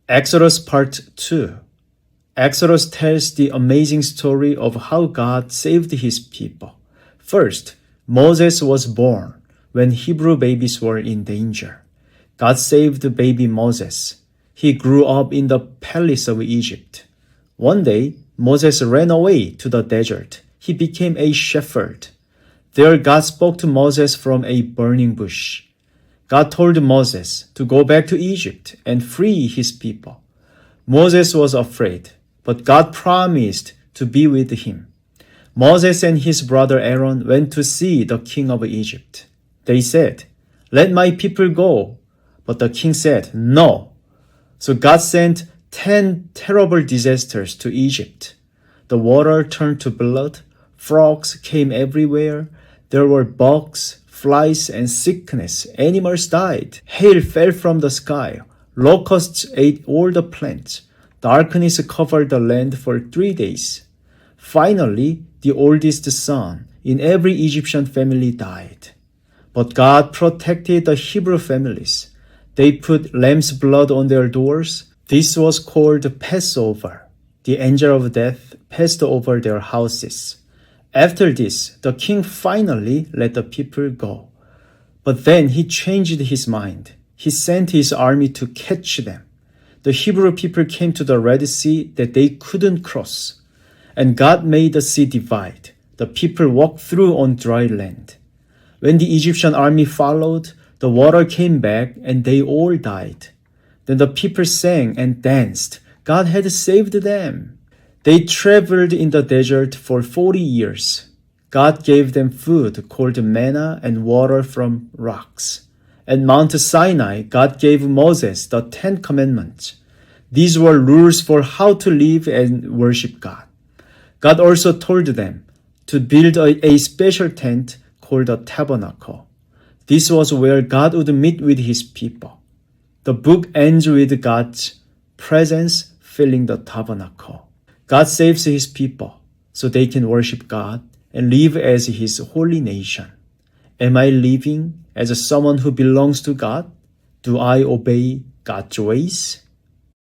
Exodus Part 2. Exodus tells the amazing story of how God saved his people. First, Moses was born when Hebrew babies were in danger. God saved baby Moses. He grew up in the palace of Egypt. One day, Moses ran away to the desert. He became a shepherd. There, God spoke to Moses from a burning bush. God told Moses to go back to Egypt and free his people. Moses was afraid, but God promised to be with him. Moses and his brother Aaron went to see the king of Egypt. They said, "Let my people go." But the king said, "No." So God sent 10 terrible disasters to Egypt. The water turned to blood, frogs came everywhere, there were bugs, flies, and sickness. Animals died. Hail fell from the sky. Locusts ate all the plants. Darkness covered the land for 3 days. Finally, the oldest son in every Egyptian family died. But God protected the Hebrew families. They put lamb's blood on their doors. This was called Passover. The angel of death passed over their houses. After this, the king finally let the people go. But then he changed his mind. He sent his army to catch them. The Hebrew people came to the Red Sea that they couldn't cross. And God made the sea divide. The people walked through on dry land. When the Egyptian army followed, the water came back and they all died. Then the people sang and danced. God had saved them. They traveled in the desert for 40 years. God gave them food called manna and water from rocks. At Mount Sinai, God gave Moses the 10 Commandments. These were rules for how to live and worship God. God also told them to build a special tent called a tabernacle. This was where God would meet with his people. The book ends with God's presence filling the tabernacle. God saves his people so they can worship God and live as his holy nation. Am I living as someone who belongs to God? Do I obey God's ways?